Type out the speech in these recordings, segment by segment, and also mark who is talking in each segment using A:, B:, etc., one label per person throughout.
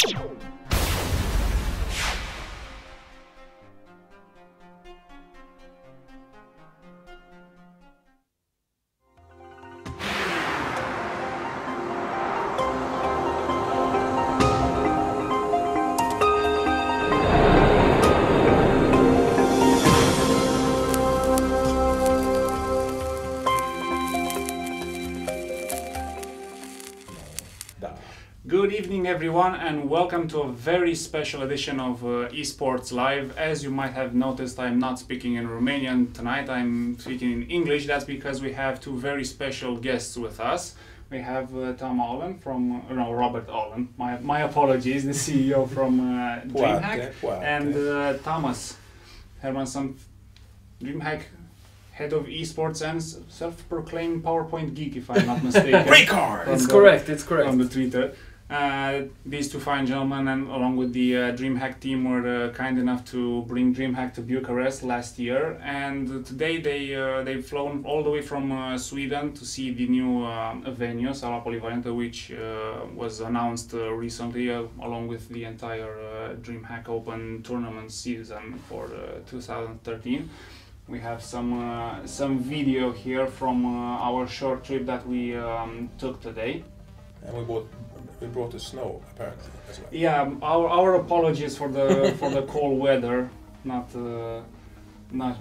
A: Good evening everyone and welcome to a very special edition of Esports Live. As you might have noticed, I'm not speaking in Romanian tonight, I'm speaking in English. That's because we have two very special guests with us. We have Ohlen from, no, Robert Ohlen, my apologies, the CEO from DreamHack, and Tomas Hermansson, DreamHack head of esports and self-proclaimed PowerPoint geek, if I'm not mistaken.
B: gREYKARN! It's correct.
A: On the Twitter. These two fine gentlemen, and along with the DreamHack team, were kind enough to bring DreamHack to Bucharest last year, and today they've flown all the way from Sweden to see the new venue, Sala Polivalentă, which was announced recently, along with the entire DreamHack Open tournament season for 2013. We have some video here from our short trip that we took today.
B: And we brought the snow apparently as well.
A: Yeah, our apologies for the for the cold weather. Not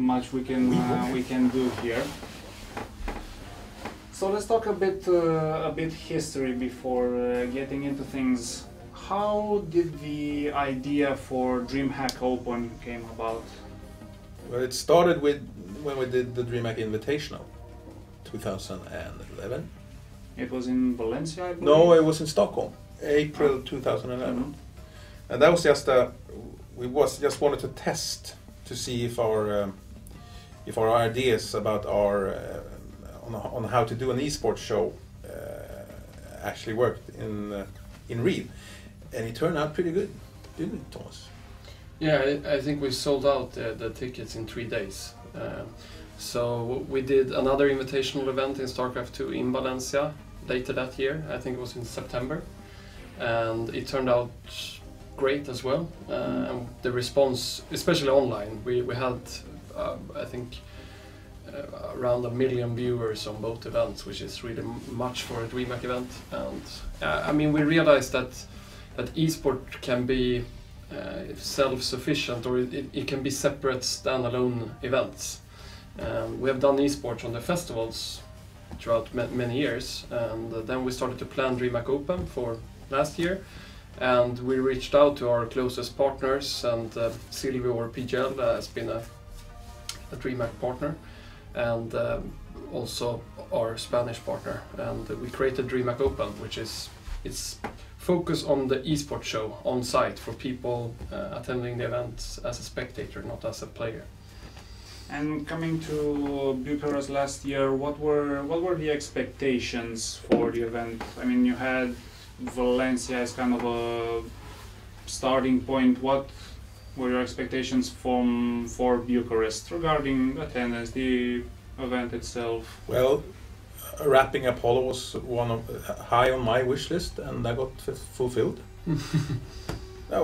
A: much we can do here. So let's talk a bit history before getting into things. How did the idea for DreamHack Open came about?
B: Well, it started with when we did the DreamHack Invitational, 2011.
A: It was in Valencia, I believe?
B: No, it was in Stockholm, April 2011. Mm-hmm. And that was just we just wanted to test to see if our ideas about our on how to do an esports show actually worked in real, and it turned out pretty good, didn't it, Tomas?
C: Yeah, I think we sold out the tickets in 3 days. So we did another invitational event in StarCraft 2 in Valencia later that year. I think it was in September, and it turned out great as well. And the response, especially online, we had I think around 1 million viewers on both events, which is really much for a DreamHack event. And I mean, we realized that esport can be self-sufficient, or it can be separate standalone events. We have done esports on the festivals throughout many years, and then we started to plan DreamHack Open for last year, and we reached out to our closest partners, and Silvio or PGL has been a DreamHack partner, and also our Spanish partner, and we created DreamHack Open, which is focus on the esports show on site for people attending the event as a spectator, not as a player.
A: And coming to Bucharest last year, what were the expectations for the event? I mean, you had Valencia as kind of a starting point. What were your expectations for Bucharest regarding attendance, the event itself?
B: Well, wrapping Apollo was high on my wish list, and that got fulfilled.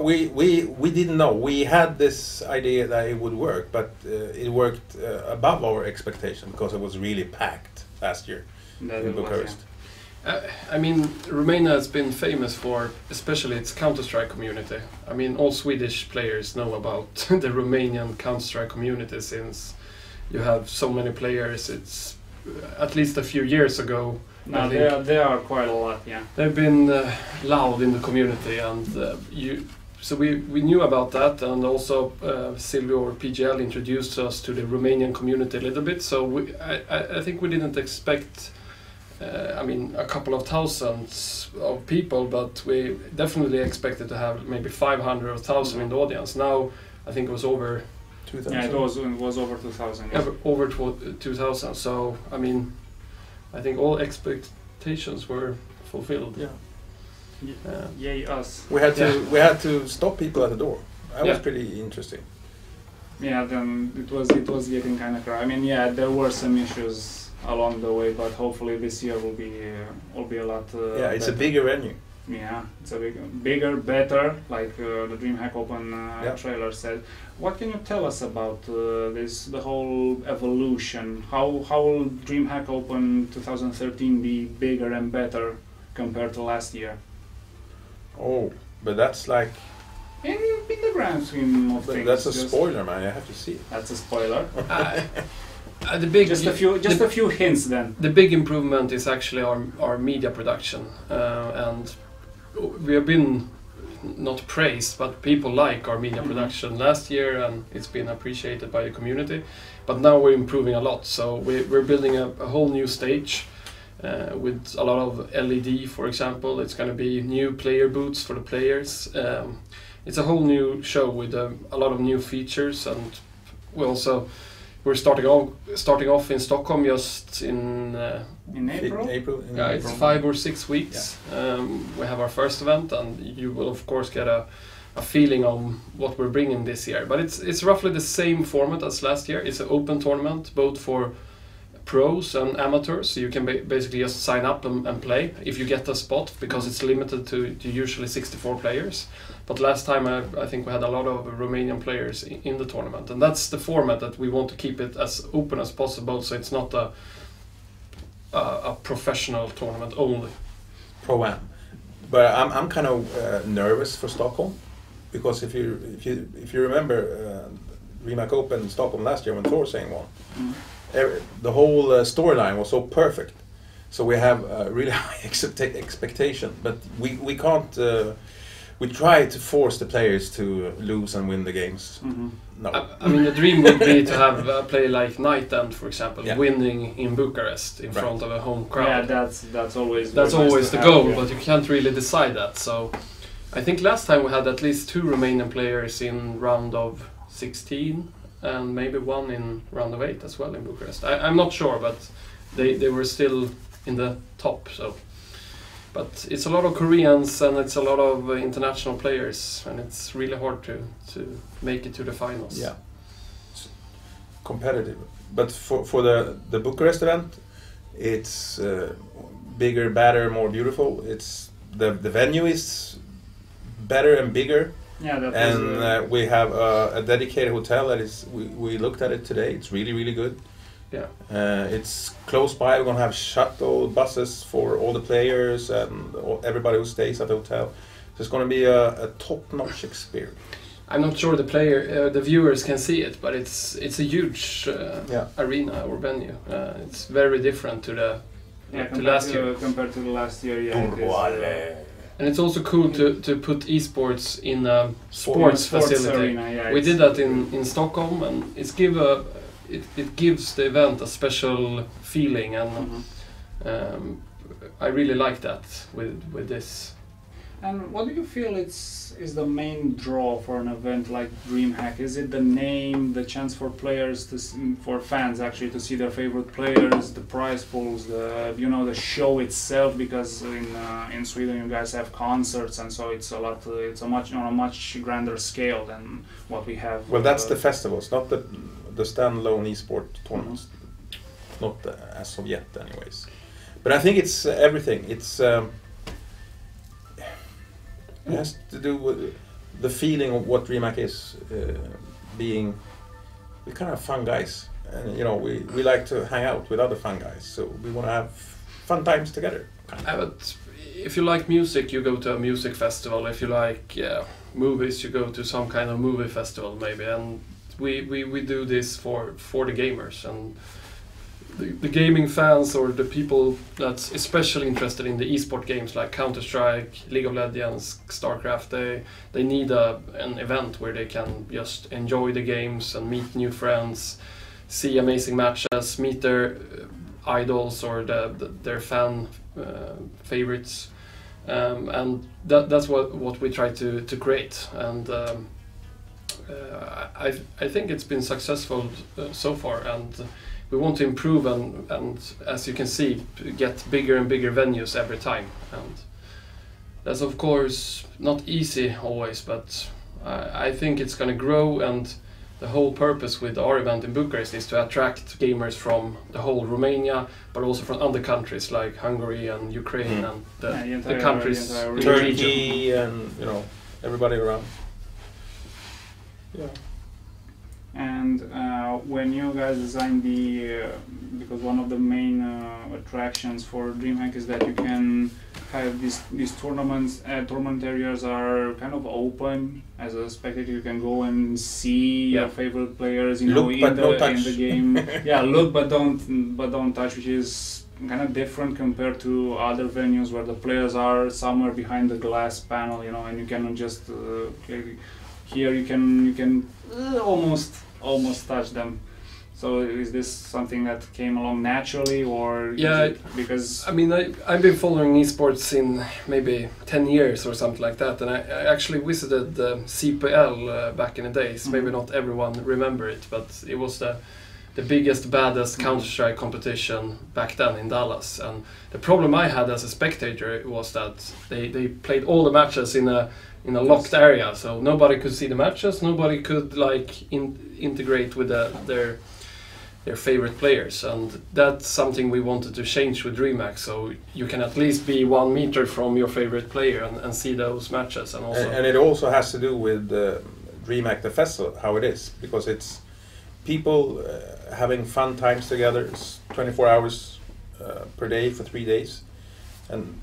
B: We didn't know. We had this idea that it would work, but it worked above our expectation because it was really packed last year in Bucharest.
C: I mean, Romania has been famous for, especially its Counter-Strike community. I mean, all Swedish players know about the Romanian Counter-Strike community, since you have so many players. It's at least a few years ago.
A: No, they are quite a lot, yeah.
C: They've been loud in the community, and so we knew about that, and also Silvio or PGL introduced us to the Romanian community a little bit. So I think we didn't expect, I mean, a couple of thousands of people, but we definitely expected to have maybe 500 or 1,000 in the audience. Now I think it was over
B: 2,000.
A: Yeah, it was over 2,000. Yeah.
C: Over 2,000. So I mean, I think all expectations were fulfilled.
B: Yeah.
A: Yay us.
B: We had to stop people at the door. That was pretty interesting.
A: Yeah, then it was getting kind of crazy. I mean, yeah, there were some issues along the way, but hopefully this year will be a lot.
B: Yeah, it's better. A bigger venue.
A: Yeah, it's a bigger, better, like the DreamHack Open trailer said. What can you tell us about the whole evolution? How will DreamHack Open 2013 be bigger and better compared to last year?
B: Oh, but that's like...
A: In the grand scheme of things.
B: That's a spoiler, man. I have to see it.
A: That's a spoiler.
C: The big,
A: just a few hints then.
C: The big improvement is actually our media production, and we have been not praised, but people like our media production last year, and it's been appreciated by the community. But now we're improving a lot, so we're building a whole new stage with a lot of LED, for example. It's going to be new player booths for the players. It's a whole new show with a lot of new features, and we're starting off in Stockholm just in
A: April.
C: Yeah, it's 5 or 6 weeks. Yeah. We have our first event, and you will of course get a feeling on what we're bringing this year. But it's roughly the same format as last year. It's an open tournament, both for pros and amateurs, so you can basically just sign up and play if you get a spot, because it's limited to usually 64 players. But last time I think we had a lot of Romanian players in the tournament, and that's the format that we want to keep it as open as possible, so it's not a professional tournament only.
B: Pro-Am. But I'm kind of nervous for Stockholm, because if you remember DreamHack Open Stockholm last year when Thorstein won. The whole storyline was so perfect, so we have really high expectation, but we can't. We try to force the players to lose and win the games. No.
C: I mean, the dream would be to have a player like Night End, for example,
B: Yeah.
C: winning in Bucharest in front of a home crowd.
A: Yeah, that's always
C: the goal, but you can't really decide that. So I think last time we had at least 2 Romanian players in round of 16. And maybe 1 in round of 8 as well in Bucharest. I'm not sure, but they were still in the top. So, but it's a lot of Koreans and it's a lot of international players, and it's really hard to make it to the finals.
B: Yeah, it's competitive. But for the Bucharest event, it's bigger, better, more beautiful. It's the venue is better and bigger.
A: Yeah,
B: and we have a dedicated hotel that is. We looked at it today. It's really good.
C: Yeah.
B: It's close by. We're gonna have shuttle buses for all the players and everybody who stays at the hotel. So it's gonna be a top-notch experience.
C: I'm not sure the viewers can see it, but it's a huge arena or venue. It's very different to last year.
A: Compared to the last year, yeah.
C: And it's also cool to put esports in a sports facility.
A: Arena,
C: we did that in Stockholm, and it gives the event a special feeling, and I really like that with this.
A: And what do you feel is the main draw for an event like DreamHack? Is it the name, the chance for players for fans actually to see their favorite players, the prize pools, the show itself? Because in Sweden you guys have concerts, and so it's on a much grander scale than what we have.
B: Well, that's the festivals, not the standalone esport tournaments. Not as of yet, anyways. But I think it's everything. It has to do with the feeling of what DreamHack is, being. We're kind of fun guys, and we like to hang out with other fun guys. So we want to have fun times together.
C: But if you like music, you go to a music festival. If you like movies, you go to some kind of movie festival, maybe. And we do this for the gamers and the gaming fans, or the people that's especially interested in the esport games like Counter-Strike, League of Legends, StarCraft. They need an event where they can just enjoy the games and meet new friends, see amazing matches, meet their idols or their fan favorites, and that's what we try to create. And I think it's been successful so far, and we want to improve and as you can see, get bigger and bigger venues every time. And that's of course not easy always, but I think it's going to grow, and the whole purpose with our event in Bucharest is to attract gamers from the whole Romania, but also from other countries like Hungary and Ukraine and the countries,
B: Turkey, and everybody around. Yeah.
A: And when you guys designed because one of the main attractions for DreamHack is that you can have these tournaments. Tournament areas are kind of open. As a spectator, you can go and see your favorite players.
B: Look, but don't touch.
A: In the game. Yeah, look but don't touch, which is kind of different compared to other venues where the players are somewhere behind the glass panel, and you cannot just here you can almost touch them. So is this something that came along naturally, or because
C: I mean I've been following esports in maybe 10 years or something like that, and I actually visited the CPL back in the days. Maybe not everyone remember it, but it was the biggest, baddest Counter-Strike competition back then in Dallas. And the problem I had as a spectator was that they played all the matches in a locked area, so nobody could see the matches, nobody could integrate with their favorite players, and that's something we wanted to change with DreamHack, so you can at least be 1 meter from your favorite player and see those matches. And
B: it also has to do with DreamHack the festival, how it is, because it's people having fun times together. It's 24 hours per day for 3 days, and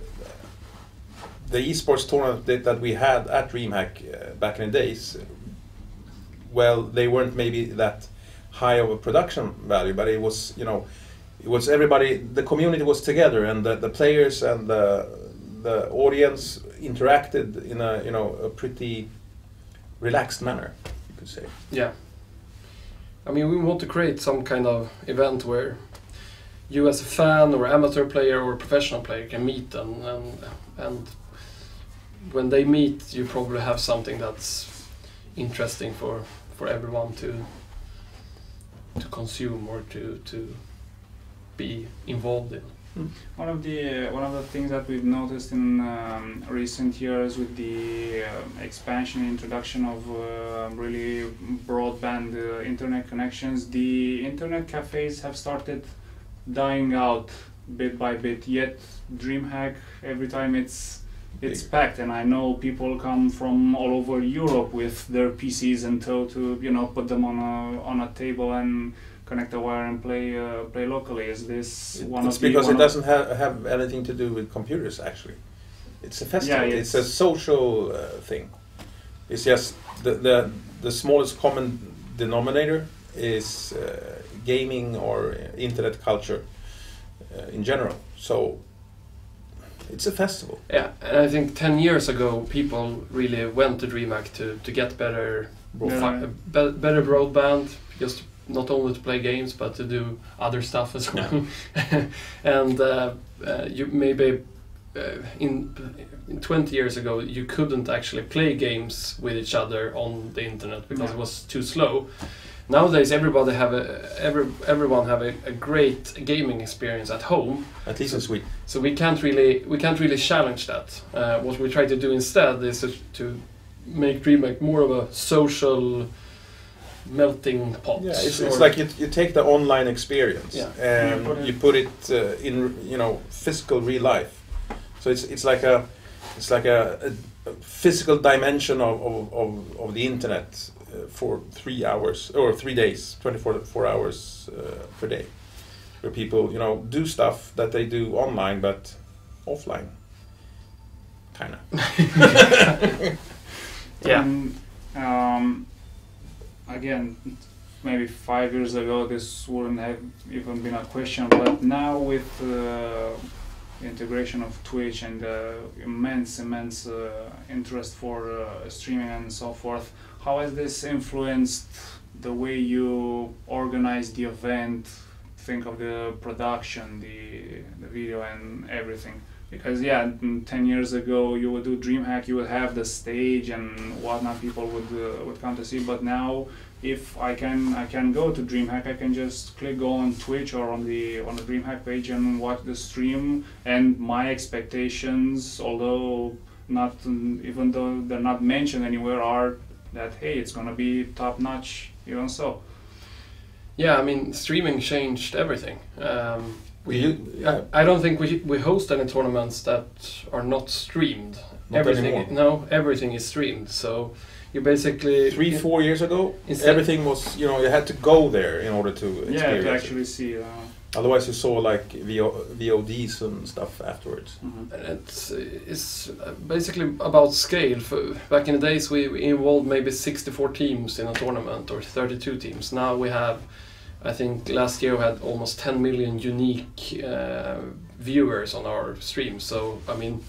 B: the esports tournament that we had at DreamHack back in the days, well, they weren't maybe that high of a production value, but it was, it was everybody, the community was together, and the players and the audience interacted in a pretty relaxed manner, you could say.
C: Yeah. I mean, we want to create some kind of event where you as a fan or amateur player or professional player can meet, and when they meet, you probably have something that's interesting for everyone to consume or to be involved in.
A: One of the things that we've noticed in recent years with the expansion and introduction of really broadband internet connections, the internet cafes have started dying out bit by bit. Yet DreamHack, every time it's packed, and I know people come from all over Europe with their PCs and to put them on a table and connect a wire and play locally. Is this one of the...
B: It's because it doesn't have anything to do with computers, actually. It's a festival. Yeah, it's a social thing. It's just the smallest common denominator is gaming or internet culture in general. So it's a festival.
C: Yeah, and I think 10 years ago people really went to DreamHack to get better broadband, just not only to play games but to do other stuff as well. And you maybe in 20 years ago you couldn't actually play games with each other on the internet because it was too slow. Nowadays, everyone have a great gaming experience at home.
B: At least in Sweden.
C: So we can't really challenge that. What we try to do instead is to make DreamHack more of a social melting pot.
B: Yeah, it's like you take the online experience and you put it in physical real life. So it's like a physical dimension of the internet. For 3 hours or 3 days, 24 hours per day, where people do stuff that they do online but offline, kind of.
A: Yeah. Again, maybe 5 years ago this wouldn't have even been a question, but now with the integration of Twitch and immense interest for streaming and so forth, how has this influenced the way you organize the event, think of the production, the video and everything? Because 10 years ago you would do DreamHack, you would have the stage and whatnot, people would come to see, but now if I can go to DreamHack, I can just go on Twitch or on the DreamHack page and watch the stream, and my expectations, even though they're not mentioned anywhere, are that hey, it's gonna be top notch, even so.
C: Yeah, I mean, streaming changed everything. I don't think we host any tournaments that are not streamed.
B: Not anymore.
C: No, everything is streamed. So you basically
B: 3-4 years ago, everything was, you know, you had to go there in order to experience.
A: Yeah, to actually see.
B: Otherwise, you saw like VODs and stuff afterwards.
C: And it's basically about scale. Back in the days, we involved maybe 64 teams in a tournament or 32 teams. Now we have, I think last year we had almost 10 million unique viewers on our stream. So I mean,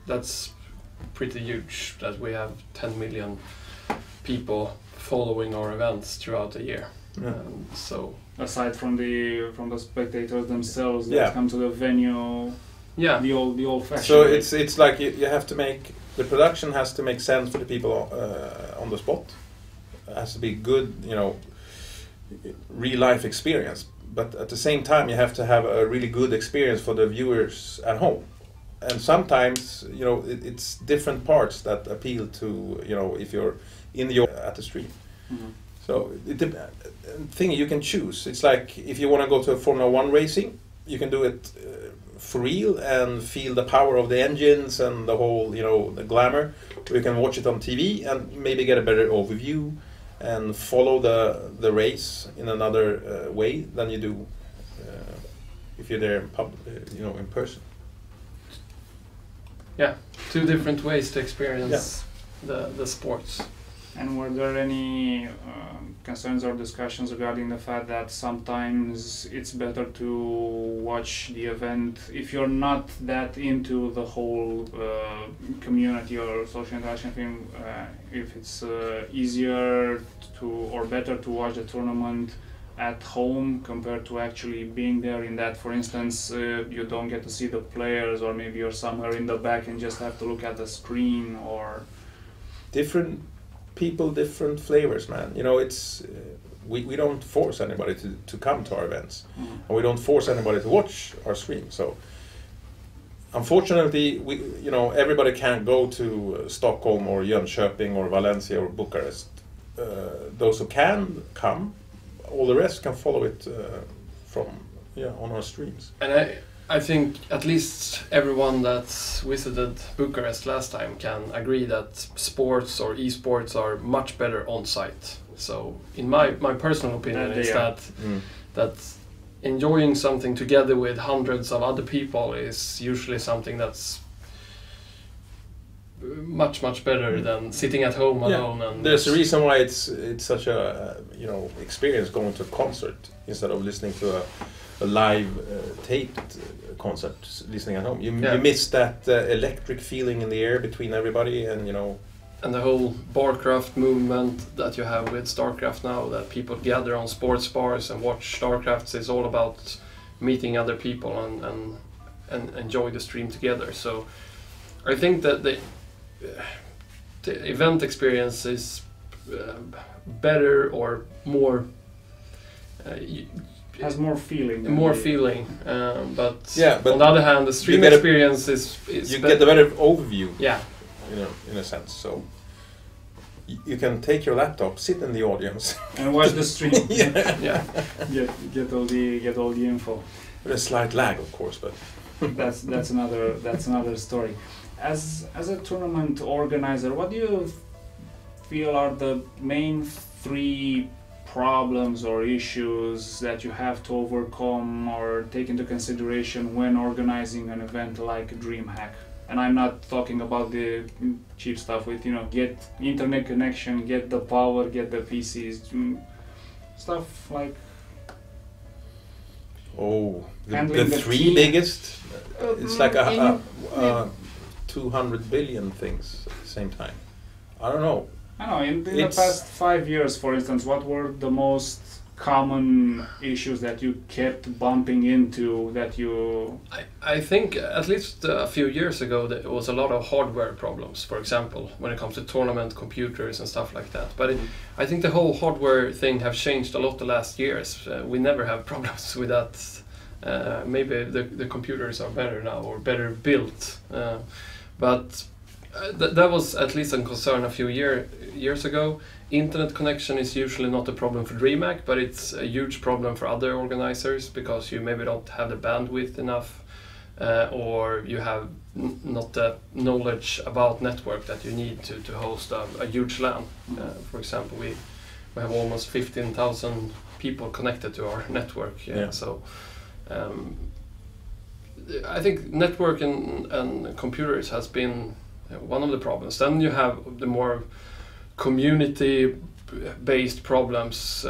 C: that's pretty huge that we have 10 million people following our events throughout the year. So
A: aside from the spectators themselves that come to the venue, the old fashioned.
B: So it's like you have to make the production has to make sense for the people on the spot. It has to be good, you know, real life experience. But at the same time, you have to have a really good experience for the viewers at home. And sometimes, you know, it's different parts that appeal to, you know, if you're at the stream. So the thing you can choose. It's like if you want to go to a Formula 1 racing, you can do it for real and feel the power of the engines and the whole, you know, the glamour. Or you can watch it on TV and maybe get a better overview and follow the race in another way than you do if you're there in person.
C: Yeah, two different ways to experience the sports.
A: And were there any concerns or discussions regarding the fact that sometimes it's better to watch the event if you're not that into the whole community or social interaction thing, if it's easier to or better to watch the tournament at home compared to actually being there, in that, for instance, you don't get to see the players, or maybe you're somewhere in the back and just have to look at the screen, or
B: different people, different flavors, man. You know, it's we don't force anybody to come to our events, and we don't force anybody to watch our stream. So unfortunately, everybody can't go to Stockholm or Jönköping or Valencia or Bucharest. Those who can come, all the rest can follow it on our streams.
C: And I think at least everyone that visited Bucharest last time can agree that sports or esports are much better on site. So in my personal opinion is that enjoying something together with hundreds of other people is usually something that's much better than sitting at home alone. And
B: there's a reason why it's such a experience going to a concert instead of listening to a live taped concert, listening at home. You miss that electric feeling in the air between everybody, and
C: and the whole barcraft movement that you have with StarCraft now, that people gather on sports bars and watch StarCraft, is all about meeting other people and enjoy the stream together. So I think that the event experience is better or more
A: has more feeling. But
C: on the other hand, the stream experience is
B: you get a better overview.
C: Yeah.
B: In a sense. So you can take your laptop, sit in the audience,
A: and watch the stream.
C: Yeah.
A: Get all the info.
B: With a slight lag, of course, but
A: that's another story. As a tournament organizer, what do you feel are the main 3 problems or issues that you have to overcome or take into consideration when organizing an event like DreamHack? And I'm not talking about the cheap stuff with, get internet connection, get the power, get the PCs, stuff like...
B: Oh, the 3 biggest? It's like 200 billion things at the same time. I don't know.
A: I know, in the past 5 years, for instance, what were the most common issues that you kept bumping into that you...
C: I think at least a few years ago there was a lot of hardware problems, for example, when it comes to tournament computers and stuff like that. But I think the whole hardware thing have changed a lot the last years. We never have problems with that. Maybe the computers are better now or better built. But that was at least a concern a few years ago. internet connection is usually not a problem for DreamHack, but it's a huge problem for other organizers because you maybe don't have the bandwidth enough, or you have not the knowledge about network that you need to host a huge LAN. For example, we have almost 15,000 people connected to our network. So I think network and computers has been one of the problems. Then you have the more community-based problems.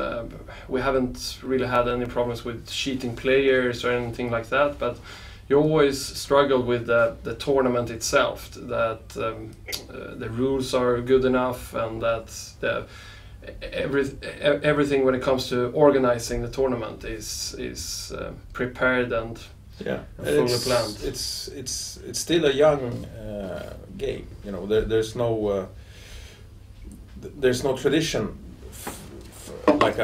C: We haven't really had any problems with cheating players or anything like that, but you always struggle with the tournament itself, that the rules are good enough and that everything when it comes to organizing the tournament is prepared and fully planned.
B: It's still a young game. You know, there's no tradition like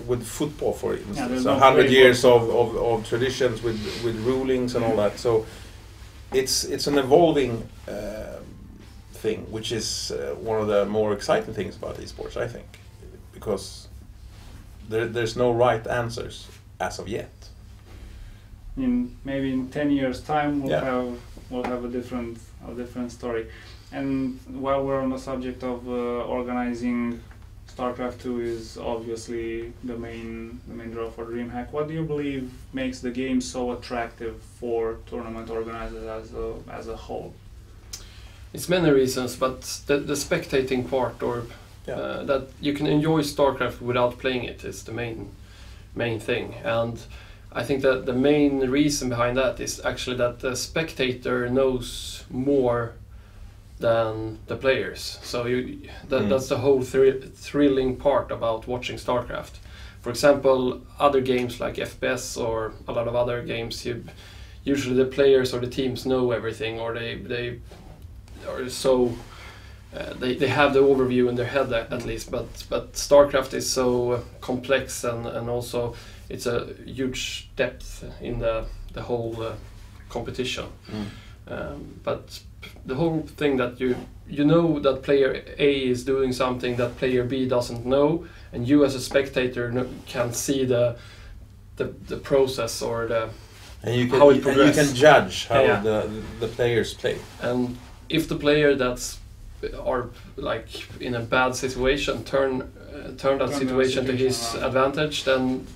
B: with football, for instance. 100 years of traditions with rulings and all that. So it's an evolving thing, which is one of the more exciting things about esports, I think, because there's no right answers as of yet.
A: Maybe in 10 years' time we'll have a different story. And while we're on the subject of organizing, StarCraft 2 is obviously the main draw for DreamHack. What do you believe makes the game so attractive for tournament organizers as a whole?
C: It's many reasons, but the spectating part, or that you can enjoy StarCraft without playing it, is the main thing. And I think that the main reason behind that is actually that the spectator knows more than the players. So that's the whole thrilling part about watching StarCraft. For example, other games like FPS or a lot of other games, usually the players or the teams know everything, or they are so they have the overview in their head at least. But StarCraft is so complex, and also it's a huge depth in the whole competition. But the whole thing that you know that player A is doing something that player B doesn't know, and you as a spectator can see the process or how it progresses.
B: And you can judge how the players play.
C: And if the player are like in a bad situation turn that situation to his advantage, then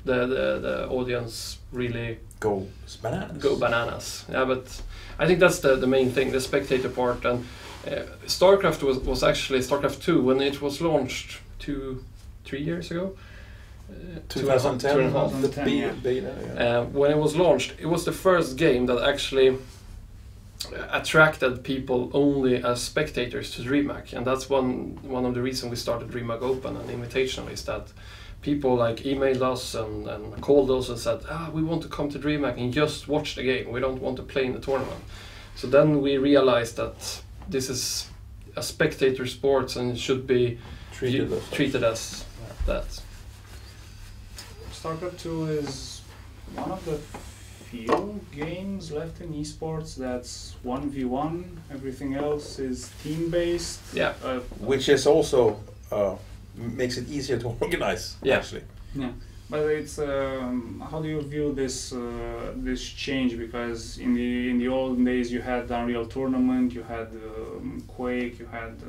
C: the audience really
B: go
C: bananas. Yeah, but I think that's the main thing, the spectator part. And StarCraft was actually StarCraft 2 when it was launched 2-3 years ago.
B: 2010.
C: When it was launched, it was the first game that actually attracted people only as spectators to DreamHack, and that's one of the reasons we started DreamHack Open and Invitational, is that people like emailed us and called us and said, we want to come to DreamHack and just watch the game, we don't want to play in the tournament. So then we realized that this is a spectator sport and it should be treated as that.
A: StarCraft 2 is one of the few games left in esports that's 1v1, everything else is team-based.
C: Yeah.
B: Which is also makes it easier to organize, actually.
A: Yeah, but it's how do you view this change? Because in the olden days you had the Unreal Tournament, you had Quake, you had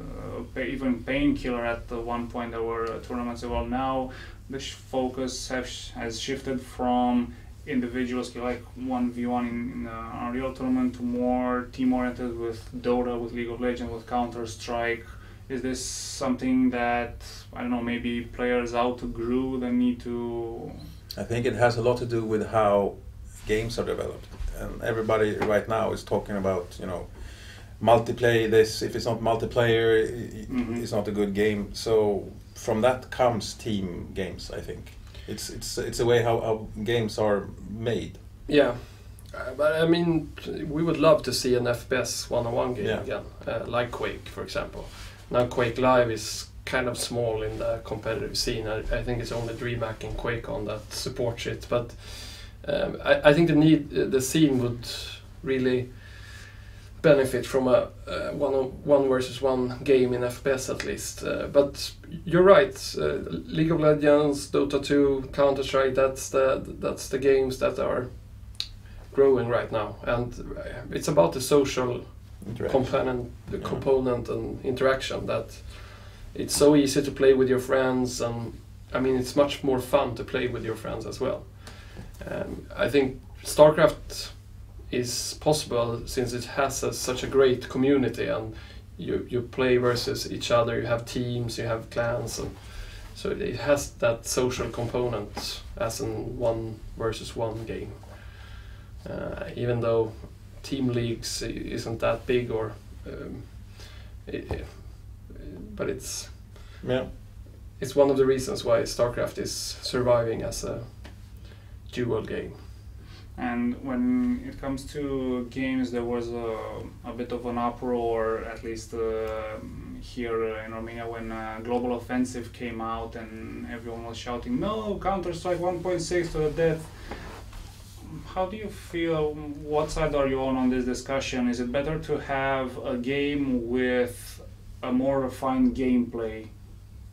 A: even Painkiller at one point. There were tournaments. Well, now the focus has shifted from individual skill like 1v1 in Unreal Tournament to more team-oriented with Dota, with League of Legends, with Counter-Strike. Is this something that, I don't know, maybe players outgrew the need to...
B: I think it has a lot to do with how games are developed. And everybody right now is talking about, multiplayer this. If it's not multiplayer, it's not a good game. So from that comes team games, I think. It's a way how games are made.
C: Yeah. But I mean, we would love to see an FPS one-on-one game again, like Quake, for example. Now Quake Live is kind of small in the competitive scene. I think it's only DreamHack and QuakeCon that supports it. But I think the scene would really benefit from a one versus one game in FPS at least. But you're right. League of Legends, Dota 2, Counter-Strike. That's the games that are growing right now, and it's about the social component and interaction, that it's so easy to play with your friends, and I mean it's much more fun to play with your friends as well. I think StarCraft is possible since it has such a great community, and you play versus each other, you have teams, you have clans, and so it has that social component as in one versus one game. Even though team leagues isn't that big, or but it's one of the reasons why StarCraft is surviving as a dual game.
A: And when it comes to games, there was a bit of an uproar, at least here in Armenia, when Global Offensive came out and everyone was shouting, "No, Counter-Strike 1.6 to the death." How do you feel? What side are you on this discussion? Is it better to have a game with a more refined gameplay,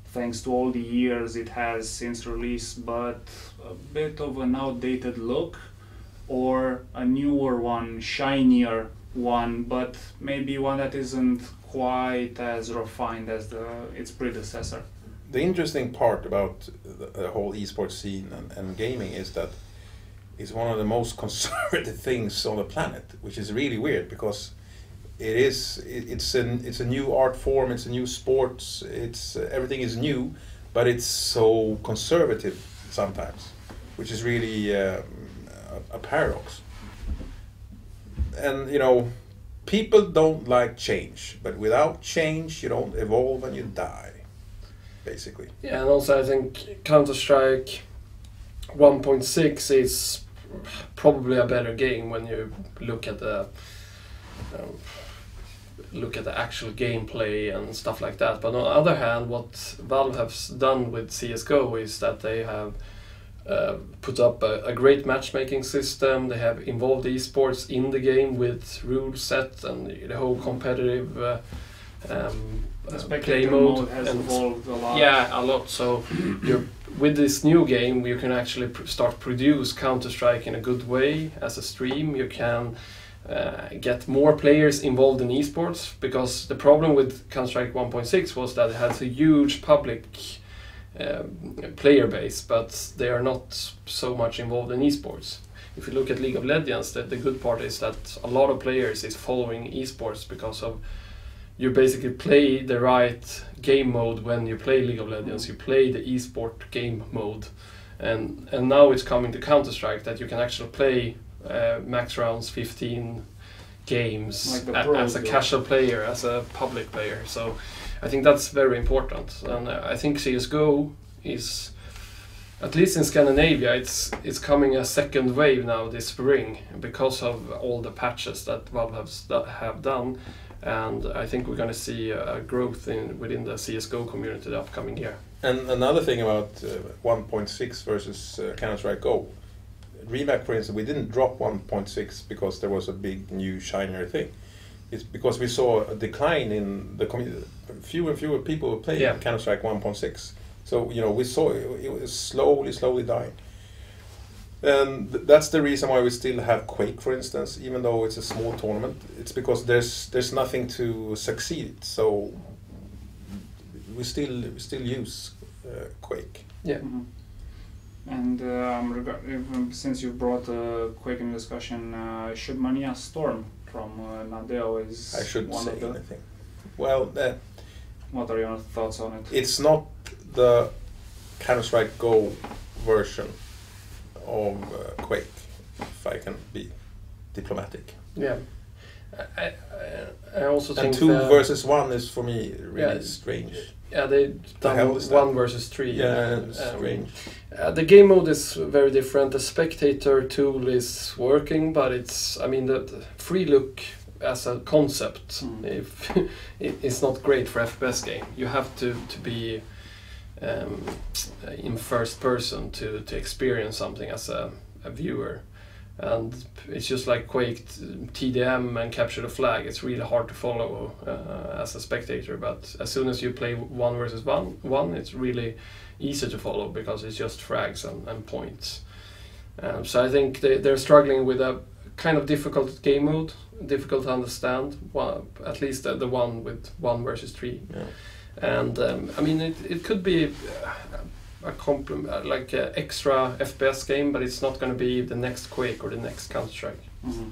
A: thanks to all the years it has since release, but a bit of an outdated look, or a newer one, shinier one, but maybe one that isn't quite as refined as its predecessor?
B: The interesting part about the whole esports scene and gaming is that it's one of the most conservative things on the planet, which is really weird, because it's a new art form, it's a new sports, everything is new, but it's so conservative sometimes, which is really a paradox. And people don't like change, but without change you don't evolve and you die, basically.
C: Yeah, and also I think Counter-Strike 1.6 is probably a better game when you look at the actual gameplay and stuff like that. But on the other hand, what Valve has done with CSGO is that they have put up a great matchmaking system. They have involved esports in the game with rule set and the whole competitive play mode
A: has evolved a lot.
C: Yeah, a lot. So with this new game, you can actually start produce Counter-Strike in a good way as a stream. You can get more players involved in esports, because the problem with Counter-Strike 1.6 was that it has a huge public player base, but they are not so much involved in esports. If you look at League of Legends, the good part is that a lot of players is following esports because of you basically play the right game mode when you play League of Legends. You play the esport game mode, and now it's coming to Counter-Strike that you can actually play max rounds, 15 games, like as a casual player, as a public player. So I think that's very important, and I think CSGO is, at least in Scandinavia, it's coming a second wave now this spring because of all the patches that Valve have done. And I think we're going to see a growth within the CSGO community the upcoming year.
B: And another thing about 1.6 versus Counter-Strike Go. DreamHack, for instance, we didn't drop 1.6 because there was a big new shinier thing. It's because we saw a decline in the community. Fewer and fewer people were playing Counter-Strike 1.6. So we saw it was slowly dying. And that's the reason why we still have Quake, for instance, even though it's a small tournament. It's because there's nothing to succeed. So we still use Quake.
C: Yeah.
A: Mm-hmm. And since you brought Quake in discussion, should Mania Storm from Nadeo is
B: I shouldn't
A: one
B: say
A: of the...
B: anything. Well,
A: what are your thoughts on it?
B: It's not the Counter-Strike Go version of Quake, if I can be diplomatic.
C: Yeah. I also think...
B: And 2 versus 1 is for me really strange.
C: Yeah, they done 1 versus 3.
B: Yeah, it's strange.
C: The game mode is very different. The spectator tool is working, but the free look as a concept, if it's not great for FPS game. You have to be in first person to experience something as a viewer. and it's just like Quake, TDM and capture the flag. It's really hard to follow as a spectator, but as soon as you play 1 versus 1, it's really easy to follow because it's just frags and points. So I think they're struggling with a kind of difficult game mode, difficult to understand, at least the one with 1 versus 3.
B: Yeah.
C: And I mean, it could be a complement, like an extra FPS game, but it's not going to be the next Quake or the next Counter-Strike.
A: Mm-hmm.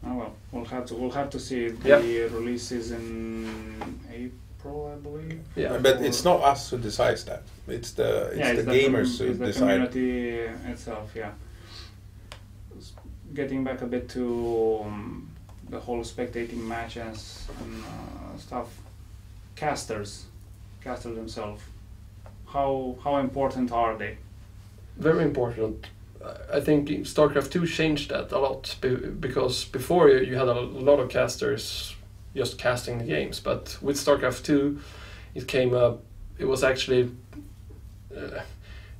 A: Oh well, we'll have to see. The release is in April, I believe.
C: Yeah,
B: but it's not us who decides that. It's the gamers who decide.
A: The community itself. Yeah. Getting back a bit to the whole spectating matches and stuff. Casters themselves. How important are they?
C: Very important. I think StarCraft 2 changed that a lot because before you had a lot of casters just casting the games, but with StarCraft 2 it was actually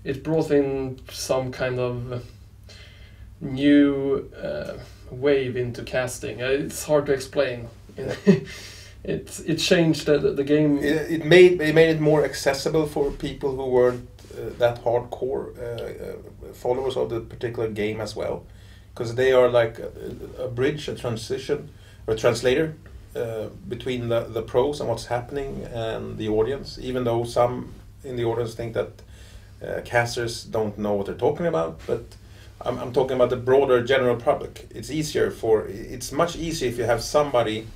C: it brought in some kind of new wave into casting. It's hard to explain. It changed the game.
B: It made it more accessible for people who weren't that hardcore followers of the particular game as well, because they are like a bridge, a transition, or a translator between the pros and what's happening and the audience. Even though some in the audience think that casters don't know what they're talking about, but I'm talking about the broader general public. It's much easier if you have somebody,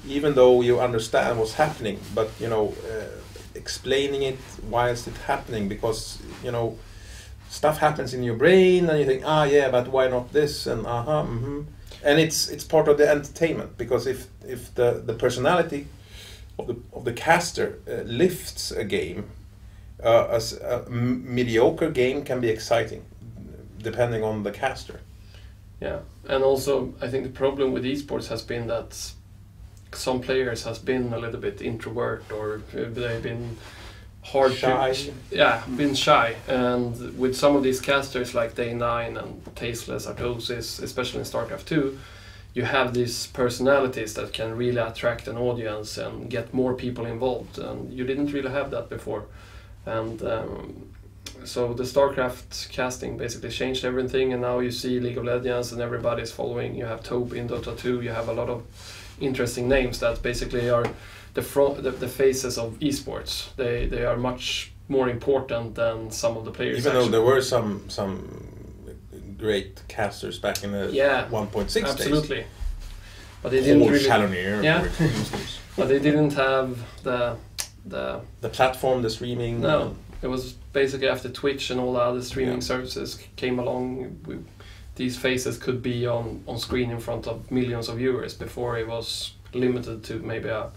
B: even though you understand what's happening, but explaining it, why is it happening, because stuff happens in your brain and you think, yeah, but why not this, and and it's part of the entertainment, because if the personality of the caster lifts a game, a mediocre game can be exciting depending on the caster.
C: Yeah, and also I think the problem with esports has been that some players has been a little bit introvert, or they've been been shy, and with some of these casters like Day9 and Tasteless, Artosis, especially in StarCraft 2, you have these personalities that can really attract an audience and get more people involved, and you didn't really have that before. And so the StarCraft casting basically changed everything, and now you see League of Legends and everybody's following. You have Toby in Dota 2, you have a lot of interesting names that basically are the faces of esports. They are much more important than some of the players.
B: Even though there were some great casters back in the 1.6 days.
C: Absolutely. But they didn't really.
B: Chaloner,
C: but they didn't have the
B: platform, the streaming.
C: No, it was basically after Twitch and all the other streaming services came along. These faces could be on screen in front of millions of viewers. Before it was limited to maybe a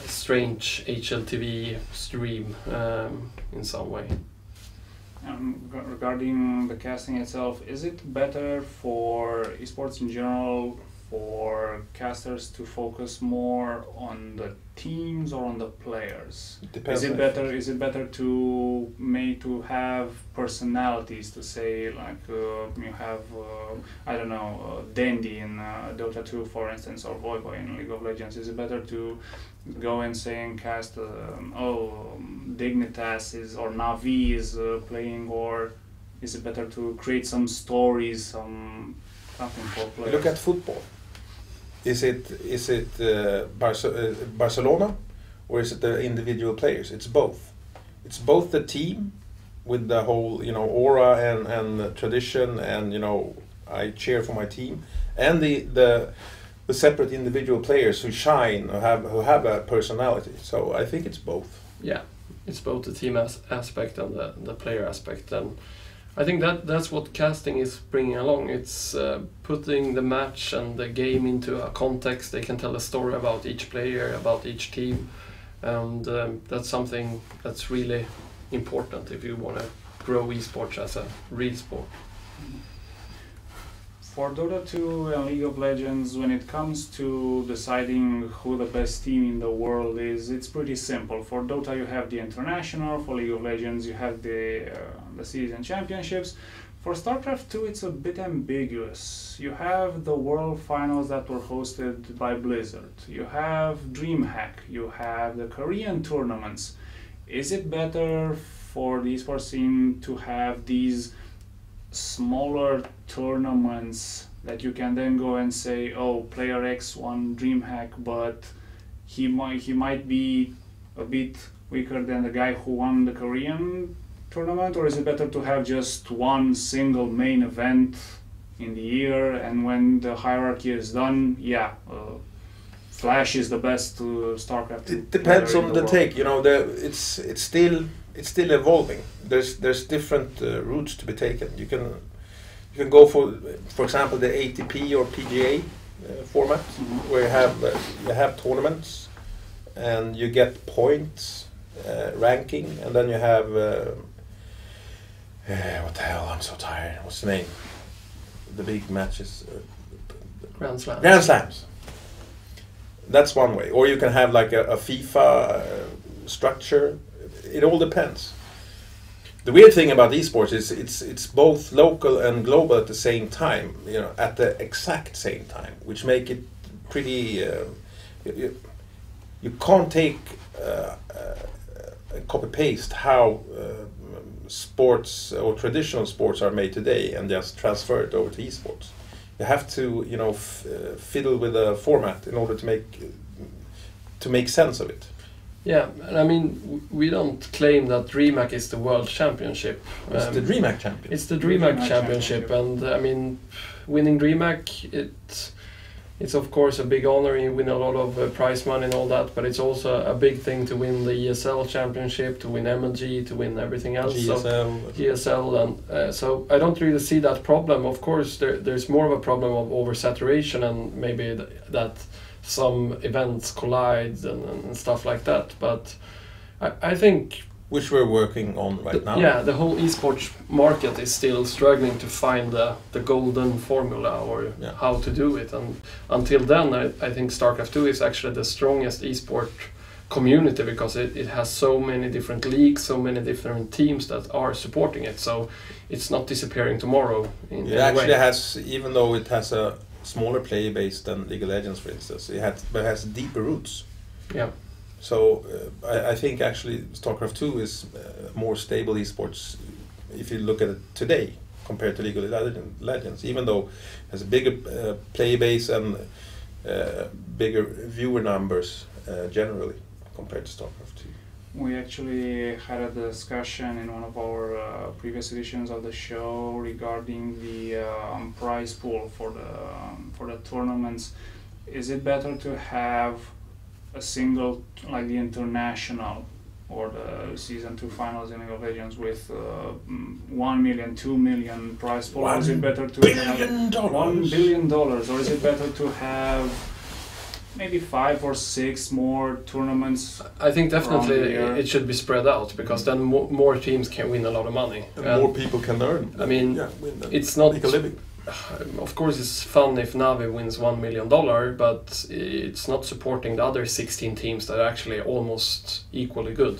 C: strange HLTV stream in some way.
A: Regarding the casting itself, is it better for esports in general for casters to focus more on the teams or on the players?
B: Depends.
A: Is it better to have personalities, to say like you have I don't know, Dandy in Dota 2 for instance, or Voivoy in League of Legends? Is it better to go and say and cast Dignitas or Navi is playing, or is it better to create some stories, something for players?
B: Look at football. Is it Barcelona, or is it the individual players? It's both. It's both the team with the whole aura and tradition, and I cheer for my team, and the separate individual players who shine, who have a personality. So I think it's both.
C: Yeah, it's both the team aspect and the player aspect, and I think that's what casting is bringing along. It's putting the match and the game into a context. They can tell a story about each player, about each team, and that's something that's really important if you want to grow esports as a real sport.
A: For Dota 2 and League of Legends, when it comes to deciding who the best team in the world is, it's pretty simple. For Dota you have the International, for League of Legends you have the season championships. For StarCraft 2, it's a bit ambiguous. You have the World Finals that were hosted by Blizzard. You have DreamHack. You have the Korean tournaments. Is it better for the esports scene to have these smaller tournaments that you can then go and say, oh, player X won DreamHack, but he might be a bit weaker than the guy who won the Korean tournament? Or is it better to have just one single main event in the year, and when the hierarchy is done, Flash is the best StarCraft?
B: It depends on the take. You know, it's still evolving. There's different routes to be taken. You can go for example, the ATP or PGA format, where you have tournaments and you get points ranking, and then you have what the hell? I'm so tired. What's the name? The big matches.
C: Grand Slams.
B: Grand Slams. That's one way. Or you can have like a FIFA structure. It all depends. The weird thing about esports is it's both local and global at the same time. You know, at the exact same time, which make it pretty. You can't take copy paste how sports or traditional sports are made today and just transfer it over to esports. You have to, you know, fiddle with the format in order to make sense of it.
C: Yeah, and I mean, we don't claim that DreamHack is the world championship.
B: It's the DreamHack championship.
C: It's the DreamHack championship, and I mean, winning DreamHack, it's of course a big honor. You win a lot of prize money and all that, but it's also a big thing to win the ESL championship, to win MLG, to win everything else. GSL, and so I don't really see that problem. Of course, there's more of a problem of oversaturation, and maybe that some events collide and stuff like that. But I think,
B: which we're working on right now.
C: Yeah, the whole esports market is still struggling to find the golden formula or how to do it. And until then, I think StarCraft 2 is actually the strongest esport community, because it has so many different leagues, so many different teams that are supporting it. So it's not disappearing tomorrow. It
B: actually has, even though it has a smaller player base than League of Legends, for instance, it has deeper roots.
C: Yeah.
B: So I think actually StarCraft 2 is more stable esports if you look at it today compared to League of Legends, even though it has a bigger player base and bigger viewer numbers generally compared to StarCraft 2.
A: We actually had a discussion in one of our previous editions of the show regarding the prize pool for the tournaments. Is it better to have a single, like the international or the season 2 finals in League of Legends with 1 million, 2 million prize pool? Or is it better to have $1 billion? Or is it better to have maybe 5 or 6 more tournaments?
C: I think definitely it should be spread out, because then more teams can win a lot of money.
B: And more people can earn.
C: I mean, it's not... Make a living. Of course, it's fun if Navi wins $1 million, but it's not supporting the other 16 teams that are actually almost equally good.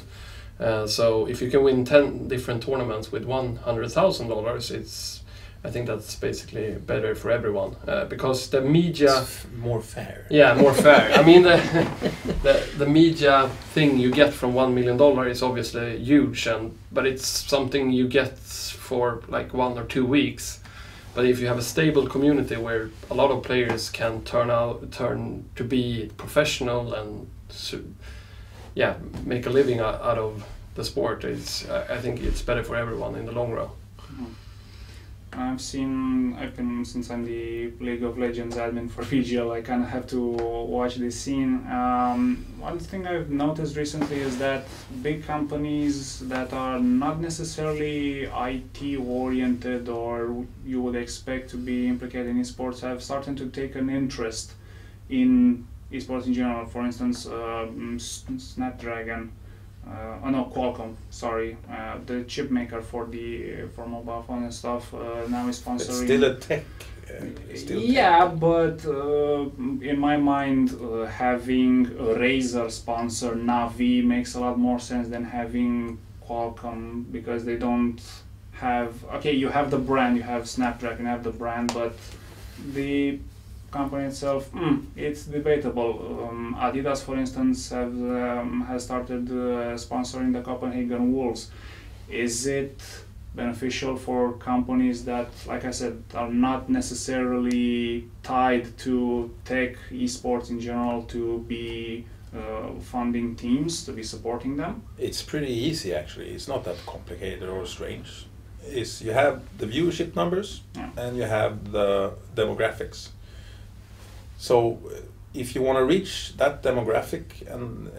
C: So if you can win 10 different tournaments with $100,000, I think that's basically better for everyone, because the media...
B: It's more fair.
C: Yeah, more fair. I mean, the media thing you get from $1 million is obviously huge, but it's something you get for like 1 or 2 weeks. But if you have a stable community where a lot of players can turn to be professional and make a living out of the sport, I think it's better for everyone in the long run.
A: Since I'm the League of Legends admin for PGL, I kind of have to watch this scene. One thing I've noticed recently is that big companies that are not necessarily IT oriented or you would expect to be implicated in esports have started to take an interest in esports in general. For instance, Snapdragon. Qualcomm, sorry, the chip maker for mobile phone and stuff, now is sponsoring.
B: It's still a tech.
A: Tech. But in my mind, having a Razer sponsor Navi makes a lot more sense than having Qualcomm, because they don't have, okay, you have the brand, you have Snapdragon, you have the brand, but the company itself, it's debatable. Adidas, for instance, has started sponsoring the Copenhagen Wolves. Is it beneficial for companies that, like I said, are not necessarily tied to tech, esports in general, to be funding teams, to be supporting them?
B: It's pretty easy actually. It's not that complicated or strange. You have the viewership numbers and you have the demographics. So if you want to reach that demographic and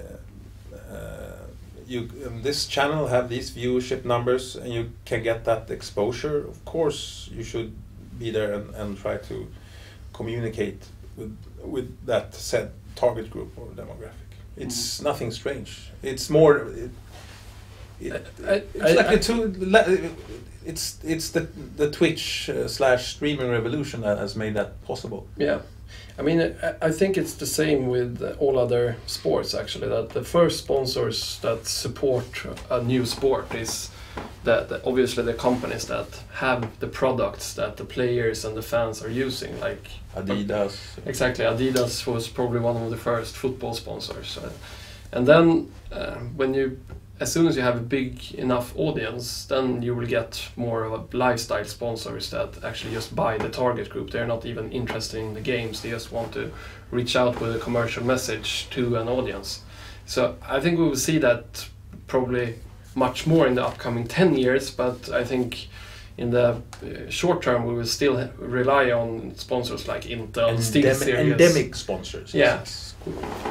B: this channel have these viewership numbers and you can get that exposure, of course you should be there and try to communicate with that said target group or demographic. It's nothing strange. It's more it's the Twitch / streaming revolution that has made that possible.
C: Yeah. I mean, I think it's the same with all other sports actually, that the first sponsors that support a new sport is obviously the companies that have the products that the players and the fans are using, like
B: Adidas.
C: Exactly, Adidas was probably one of the first football sponsors. And then as soon as you have a big enough audience, then you will get more of a lifestyle sponsors that actually just buy the target group. They're not even interested in the games, they just want to reach out with a commercial message to an audience. So I think we will see that probably much more in the upcoming 10 years, but I think in the short term we will still rely on sponsors like Intel, SteelSeries.
B: Endemic sponsors.
C: Yes.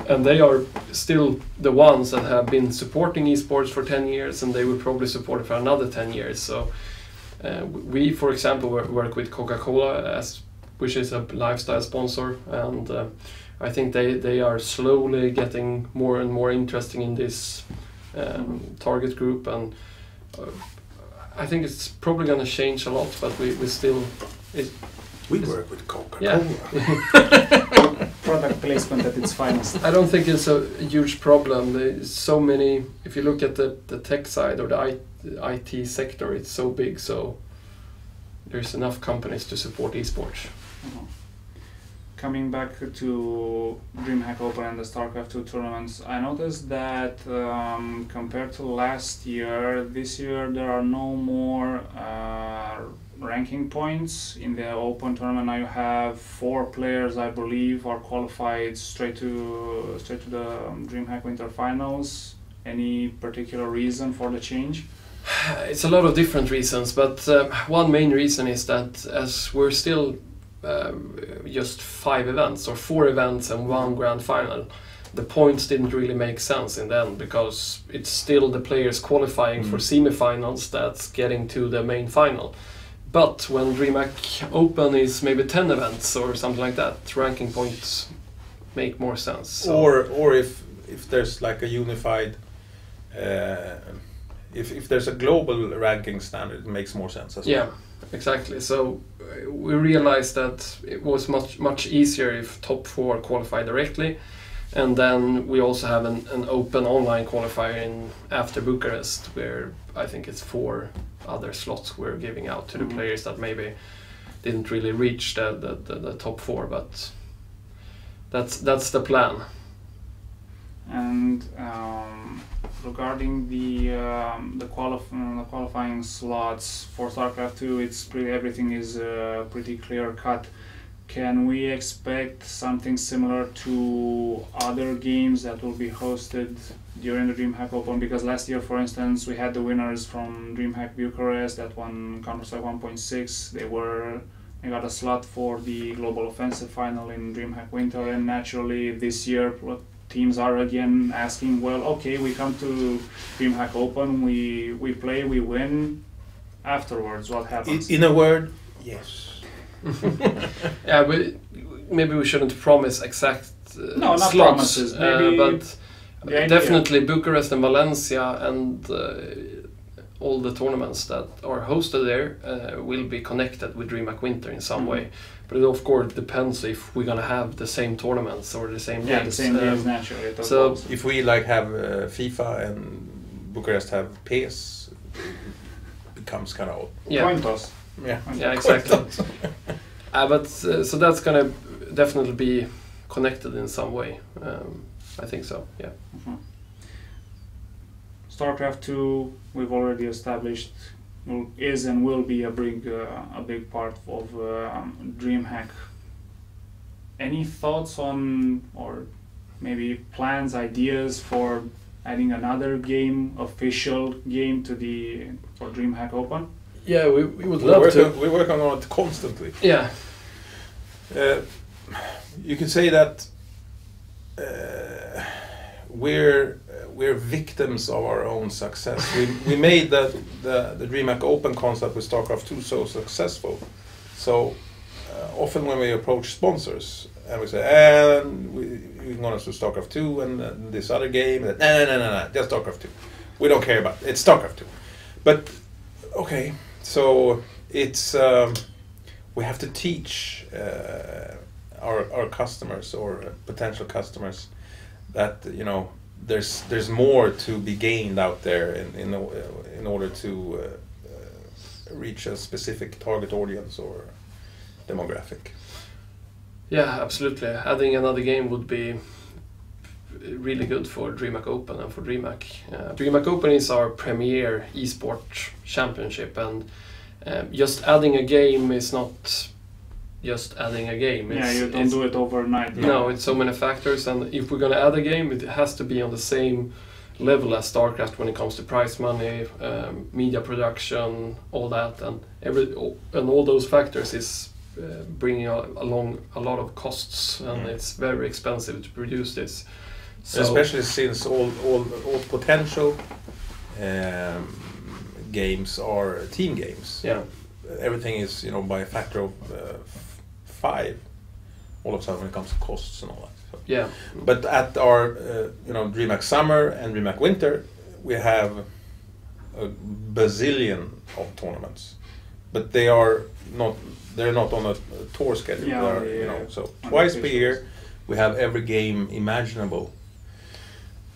C: And they are still the ones that have been supporting esports for 10 years, and they will probably support it for another 10 years. So we, for example, work with Coca-Cola, which is a lifestyle sponsor, and I think they are slowly getting more and more interesting in this target group, and I think it's probably going to change a lot, but we still...
B: We work with Coca-Cola.
C: Yeah.
A: Product placement at its finest.
C: I don't think it's a huge problem. There's so many, if you look at the tech side or the IT sector, it's so big, so there's enough companies to support esports.
A: Coming back to DreamHack Open and the StarCraft 2 tournaments, I noticed that compared to last year, this year there are no more ranking points in the Open tournament. Now you have 4 players, I believe, are qualified straight to the DreamHack Winter Finals. Any particular reason for the change?
C: It's a lot of different reasons, but one main reason is that as we're still just 5 events or 4 events and 1 grand final, the points didn't really make sense in the end, because it's still the players qualifying for semifinals that's getting to the main final. But when DreamHack Open is maybe 10 events or something like that, ranking points make more sense. So.
B: Or if there's like a unified, if there's a global ranking standard, it makes more sense as well.
C: Yeah, exactly. So we realized that it was much easier if top 4 qualify directly, and then we also have an open online qualifier after Bucharest, where I think it's 4 other slots we're giving out to the players that maybe didn't really reach the top 4, but that's the plan.
A: And regarding the qualifying slots for StarCraft 2, everything is pretty clear cut. Can we expect something similar to other games that will be hosted during the DreamHack Open? Because last year, for instance, we had the winners from DreamHack Bucharest that won Counter-Strike 1.6. They got a slot for the Global Offensive final in DreamHack Winter, and naturally this year teams are again asking, well, okay, we come to DreamHack Open, we play, we win. Afterwards, what happens?
B: In a word, yes.
C: Yeah, maybe we shouldn't promise exact
A: not
C: slots,
A: promises, maybe
C: but definitely Bucharest and Valencia and all the tournaments that are hosted there will be connected with DreamHack Winter in some way. But it of course depends if we're gonna have the same tournaments or the same games.
A: The same games naturally.
C: So
B: if we like have FIFA and Bucharest have PES, becomes kind of
A: Coin toss.
C: Yeah, exactly. But so that's gonna definitely be connected in some way. I think so. Yeah.
A: StarCraft 2, we've already established, is and will be a big part of DreamHack. Any thoughts on, or maybe plans, ideas for adding another game, official game for DreamHack Open?
C: Yeah, we would love to.
B: We work on it constantly.
C: Yeah.
B: You can say that we're victims of our own success. We made the DreamHack Open concept with StarCraft 2 so successful. So often when we approach sponsors and we say, and we want us to StarCraft 2 and this other game, no, just StarCraft 2. We don't care about it. It's StarCraft 2. But okay, so it's we have to teach our customers or potential customers that there's more to be gained out there in order to reach a specific target audience or demographic.
C: Yeah, absolutely. Adding another game would be really good for DreamHack Open and for DreamHack. DreamHack Open is our premier esports championship, and just adding a game is not just adding a game.
A: You don't do it overnight.
C: No, it's so many factors, and if we're going to add a game, it has to be on the same level as StarCraft when it comes to prize money, media production, all that, and all those factors is bringing along a lot of costs, and it's very expensive to produce this. So
B: especially since all potential games are team games.
C: Yeah.
B: Everything is by a factor of 5 all of a sudden when it comes to costs and all that. So.
C: Yeah.
B: But at our DreamHack Summer and DreamHack Winter, we have a bazillion of tournaments, but they're not on a tour schedule. So twice per year we have every game imaginable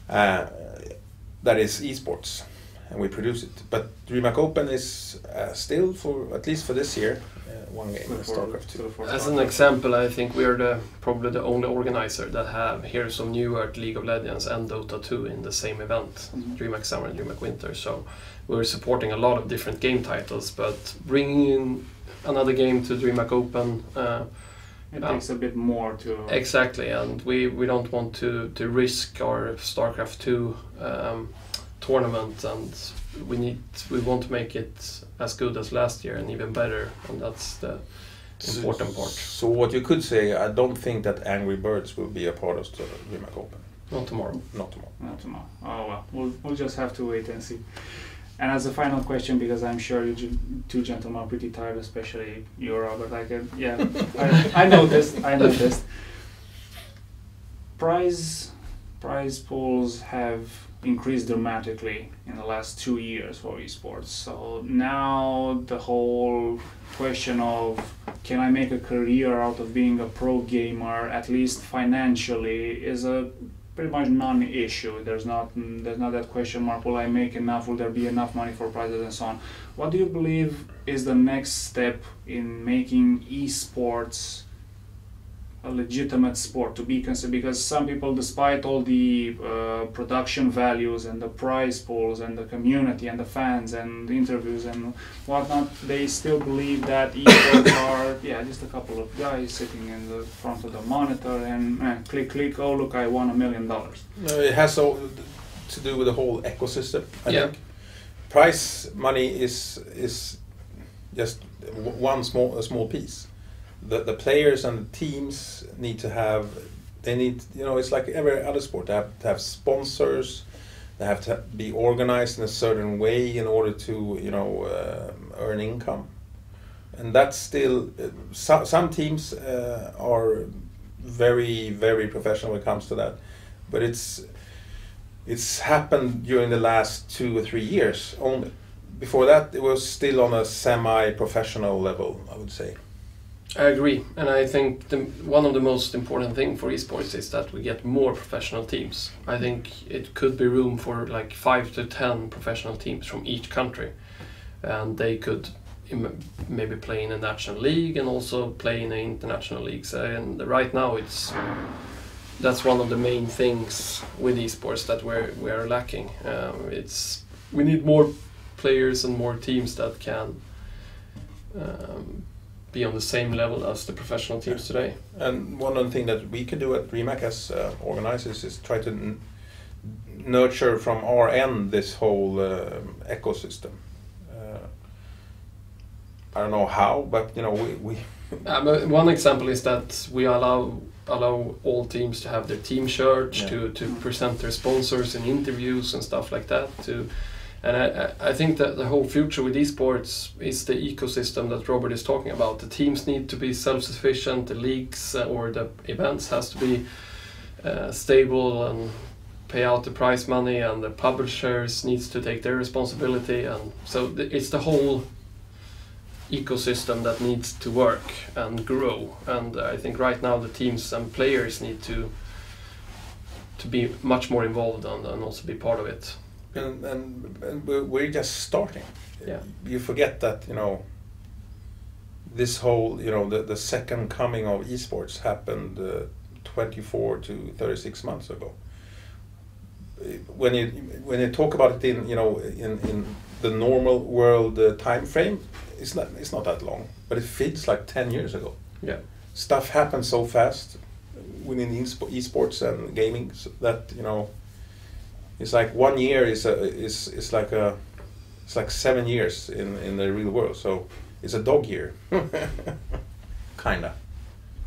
B: that is esports, and we produce it. But DreamHack Open is still, for at least for this year, one game, StarCraft 2.
C: As an example, I think we are probably the only organizer that have Heroes of New Earth, League of Legends and Dota 2 in the same event, DreamHack Summer and DreamHack Winter. So we're supporting a lot of different game titles, but bringing in another game to DreamHack Open,
A: it takes a bit more to...
C: Exactly, and we don't want to risk our StarCraft 2 tournament, and we want to make it as good as last year and even better, and that's the important part.
B: So what you could say, I don't think that Angry Birds will be a part of the DreamHack Open.
C: Not tomorrow.
B: Not tomorrow.
A: Oh well, we'll just have to wait and see. And as a final question, because I'm sure you two gentlemen are pretty tired, especially you, Robert. I noticed. Prize pools have increased dramatically in the last 2 years for esports. So now the whole question of, can I make a career out of being a pro gamer, at least financially, is a pretty much non-issue. There's not that question mark, will I make enough, will there be enough money for prizes and so on. What do you believe is the next step in making esports a legitimate sport to be considered? Because some people, despite all the production values and the prize pools and the community and the fans and the interviews and whatnot, they still believe that esports are just a couple of guys sitting in the front of the monitor and click, oh look, I won $1 million.
B: It has to do with the whole ecosystem, I think. Prize money is just one small piece. The players and the teams need to have, it's like every other sport, they have to have sponsors, they have to be organized in a certain way in order to earn income. And that's still, some teams are very, very professional when it comes to that, but it's happened during the last 2 or 3 years only. Before that, it was still on a semi-professional level, I would say.
C: I agree, and I think one of the most important things for esports is that we get more professional teams. I think it could be room for like 5 to 10 professional teams from each country, and they could maybe play in a national league and also play in the international leagues. And right now that's one of the main things with esports that we're lacking. We need more players and more teams that can be on the same level as the professional teams today. And
B: one of the things that we can do at DreamHack as organizers is try to nurture from our end this whole ecosystem. I don't know how, but you know, we
C: one example is that we allow all teams to have their team shirts, to present their sponsors in interviews and stuff like that. And I think that the whole future with esports is the ecosystem that Robert is talking about. The teams need to be self-sufficient, the leagues or the events has to be stable and pay out the prize money, and the publishers needs to take their responsibility. And so it's the whole ecosystem that needs to work and grow. And I think right now the teams and players need to be much more involved and also be part of it.
B: And we're just starting.
C: Yeah.
B: You forget that, you know, this whole, you know, the second coming of esports happened 24 to 36 months ago. When you talk about it in, you know, in the normal world time frame, it's not that long, but it feels like 10 years ago.
C: Yeah.
B: Stuff happens so fast within esports and gaming that, you know, it's like 1 year is like 7 years in the real world. So it's a dog year, kinda.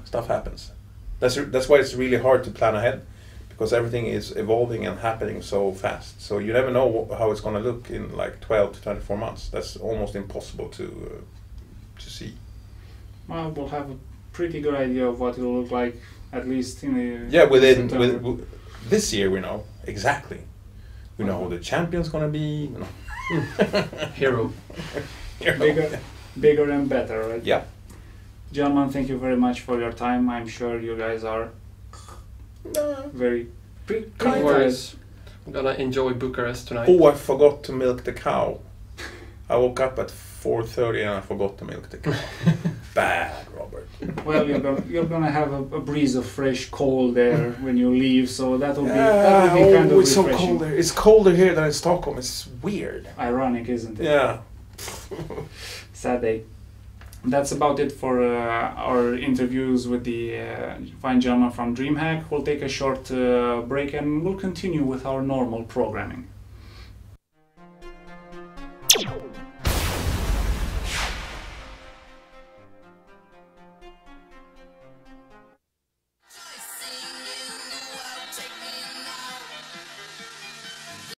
B: Stuff happens. That's why it's really hard to plan ahead, because everything is evolving and happening so fast. So you never know how it's going to look in like 12 to 24 months. That's almost impossible to see.
A: Well, we'll have a pretty good idea of what it'll look like, at least in the
B: with this year we know exactly. We know who the champion's going to be. You know.
C: Hero.
A: Bigger and better, right?
B: Yeah.
A: Gentlemen, thank you very much for your time. I'm sure you guys are very
C: No worries. I'm gonna enjoy Bucharest tonight.
B: Oh, I forgot to milk the cow. I woke up at 4:30 and I forgot to milk the cow. Bad, Robert.
A: Well, you're gonna have a breeze of fresh cold there when you leave, so that'll be kind of
B: it's so
A: refreshing.
B: cold there. It's colder here than in Stockholm. It's weird.
A: Ironic, isn't it?
B: Yeah.
A: Sad day. That's about it for our interviews with the fine gentleman from DreamHack. We'll take a short break and we'll continue with our normal programming.